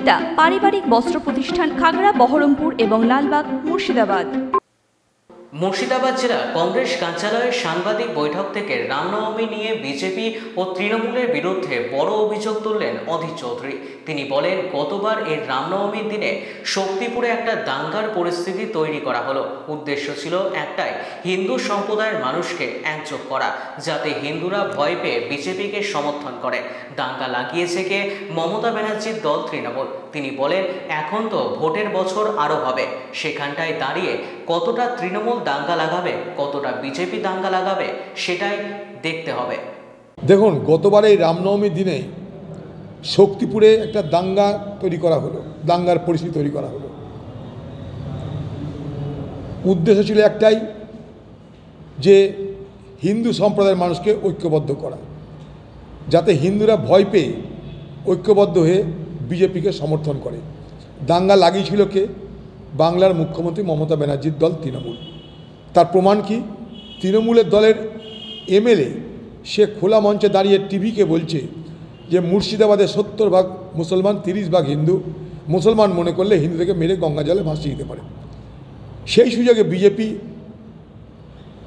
সহযোগিতা পারিবারিক বস্ত্র প্রতিষ্ঠান খাগড়া, বহরমপুর এবং লালবাগ, মুর্শিদাবাদ। মুর্শিদাবাদ জেলা কংগ্রেস কার্যালয়ে সাংবাদিক বৈঠক থেকে রামনবমী নিয়ে বিজেপি ও তৃণমূলের বিরুদ্ধে বড় অভিযোগ তুললেন অধীর চৌধুরী। তিনি বলেন, গতবার এই রামনবমীর দিনে শক্তিপুরে একটা দাঙ্গার পরিস্থিতি তৈরি করা হলো। উদ্দেশ্য ছিল একটাই, হিন্দু সম্প্রদায়ের মানুষকে একজোট করা, যাতে হিন্দুরা ভয় পেয়ে বিজেপিকে সমর্থন করে। দাঙ্গা লাগিয়েছে কে? মমতা ব্যানার্জির দল তৃণমূল। তিনি বলেন, এখন তো ভোটের বছর আরও হবে, সেখানটায় দাঁড়িয়ে কতটা তৃণমূল দাঙ্গা লাগাবে, কতটা বিজেপি দাঙ্গা লাগাবে, সেটাই দেখতে হবে। দেখুন, গতবার এই রামনবমীর দিনে শক্তিপুরে একটা দাঙ্গা তৈরি করা হলো, দাঙ্গার পরিস্থিতি তৈরি করা হলো। উদ্দেশ্য ছিল একটাই, যে হিন্দু সম্প্রদায়ের মানুষকে ঐক্যবদ্ধ করা, যাতে হিন্দুরা ভয় পেয়ে ঐক্যবদ্ধ হয়ে বিজেপিকে সমর্থন করে। দাঙ্গা লাগিয়েছিল কে? বাংলার মুখ্যমন্ত্রী মমতা ব্যানার্জির দল তৃণমূল। তার প্রমাণ কি? তৃণমূলের দলের এমএলএ সে খোলা মঞ্চে দাঁড়িয়ে টিভিকে বলছে যে মুর্শিদাবাদে 70% মুসলমান, 30% হিন্দু। মুসলমান মনে করলে হিন্দুদেরকে মেরে গঙ্গা জলে ভাসিয়ে দিতে পারে। সেই সুযোগে বিজেপি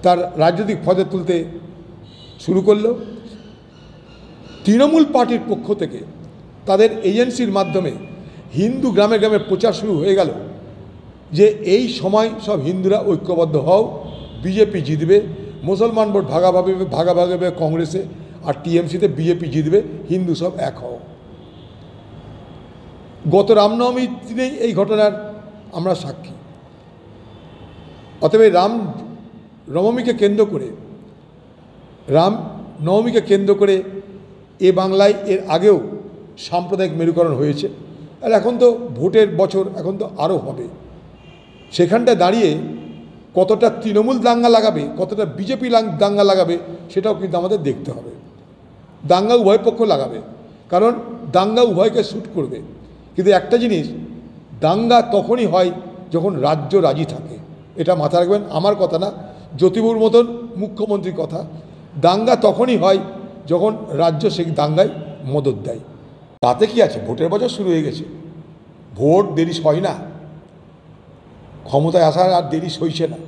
তার রাজনৈতিক ফয়দা তুলতে শুরু করলো। তৃণমূল পার্টির পক্ষ থেকে তাদের এজেন্সির মাধ্যমে হিন্দু গ্রামে গ্রামে প্রচার শুরু হয়ে গেল যে এই সময় সব হিন্দুরা ঐক্যবদ্ধ হও, বিজেপি জিতবে, মুসলমান ভোট ভাগাভাগি হবে কংগ্রেসে, আর টিএমসিতে বিজেপি জিতবে, হিন্দু সব এক হও। গত রামনবমীর দিনেই এই ঘটনার আমরা সাক্ষী। অতএব রামনবমীকে কেন্দ্র করে এ বাংলায় এর আগেও সাম্প্রদায়িক মেরুকরণ হয়েছে, আর এখন তো ভোটের বছর, এখন তো আরও হবে। সেখানটায় দাঁড়িয়ে কতটা তৃণমূল দাঙ্গা লাগাবে, কতটা বিজেপি দাঙ্গা লাগাবে, সেটাও কিন্তু আমাদের দেখতে হবে। দাঙ্গা উভয় পক্ষ লাগাবে, কারণ দাঙ্গা উভয়কে শ্যুট করবে। কিন্তু একটা জিনিস, দাঙ্গা তখনই হয় যখন রাজ্য রাজি থাকে। এটা মাথায় রাখবেন, আমার কথা না, জ্যোতিবাবুর মতন মুখ্যমন্ত্রীর কথা। দাঙ্গা তখনই হয় যখন রাজ্য সেই দাঙ্গায় মদত দেয়। তাতে কি আছে? ভোটের বছর শুরু হয়ে গেছে, ভোট দেরি সয় না, ক্ষমতায় আসার আর দেরি সইছে না।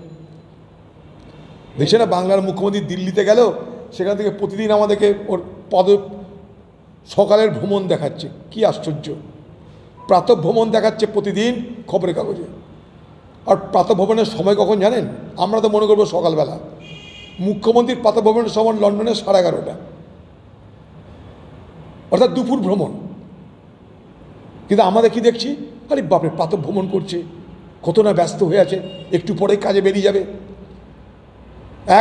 দেখছে না, বাংলার মুখ্যমন্ত্রী দিল্লিতে গেল, সেখান থেকে প্রতিদিন আমাদেরকে ওর সকালের ভ্রমণ দেখাচ্ছে। কি আশ্চর্য! প্রাতঃভ্রমণ দেখাচ্ছে প্রতিদিন খবরের কাগজে। আর প্রাতঃভ্রমণের সময় কখন জানেন? আমরা তো মনে করবো সকালবেলা। মুখ্যমন্ত্রীর প্রাতঃভ্রমণের সময় লন্ডনে 11:30, অর্থাৎ দুপুর ভ্রমণ। কিন্তু আমাদের কি দেখছি? আরে বাপরে, প্রাতঃভ্রমণ করছে, কত না ব্যস্ত হয়ে আছে, একটু পরে কাজে বেরিয়ে যাবে।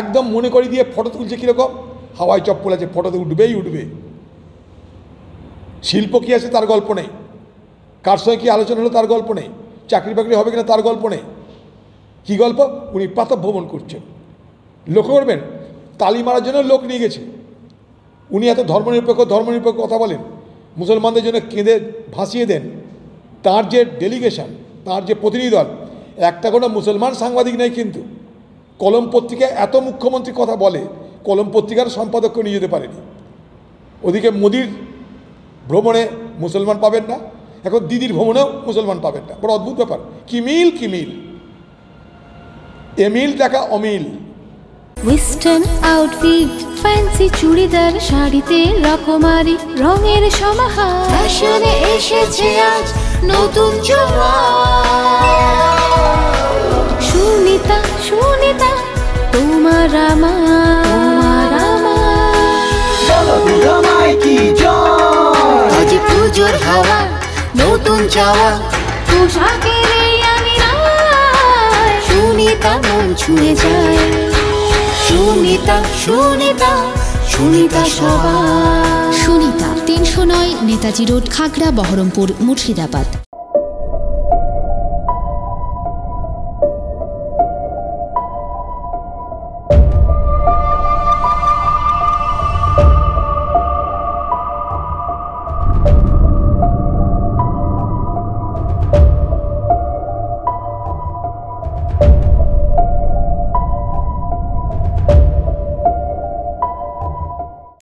একদম মনে করে দিয়ে ফটো তুলছে কীরকম, হাওয়ায় চপ্পল আছে, ফটোতে উঠবেই উঠবে। শিল্প কী আছে তার গল্প নেই, কার সঙ্গে কী আলোচনা হলো তার গল্প নেই, চাকরি বাকরি হবে কিনা তার গল্প নেই। কী গল্প? উনি প্রাতঃভ্রমণ করছেন। লক্ষ্য করবেন, তালি মারার জন্য লোক নিয়ে গেছে। উনি এত ধর্মনিরপেক্ষ কথা বলেন, মুসলমানদের জন্য কেঁদে ভাসিয়ে দেন। তার যে ডেলিগেশন, তার যে প্রতিনিধি দল, একটা কোনো মুসলমান সাংবাদিক নেই। কিন্তু কলম পত্রিকায় এত মুখ্যমন্ত্রী কথা বলে, কলম পত্রিকার সম্পাদককে নিয়ে যেতে পারেনি। ওদিকে মোদির ভ্রমণে মুসলমান পাবেন না, এখন দিদির ভ্রমণেও মুসলমান পাবেন না। বড় অদ্ভুত ব্যাপার। কি মিল! এমিল দেখা অমিল। ওয়েস্টার্ন আউটফিট, ফ্যান্সি চুড়িদার, শাড়িতে রকমারি রঙের সমাহার, ফ্যাশনে এসেছে আজ নতুন সুনিতা তোমার আমার আজ পুজোর হাওয়া, নতুন চাওয়া পোশাকের আমি সুনিতা মন ছুঁয়ে যায়। সুনিতা সবার। সুনিতা 309 নেতাজি রোড, খাগড়া, বহরমপুর, মুর্শিদাবাদ।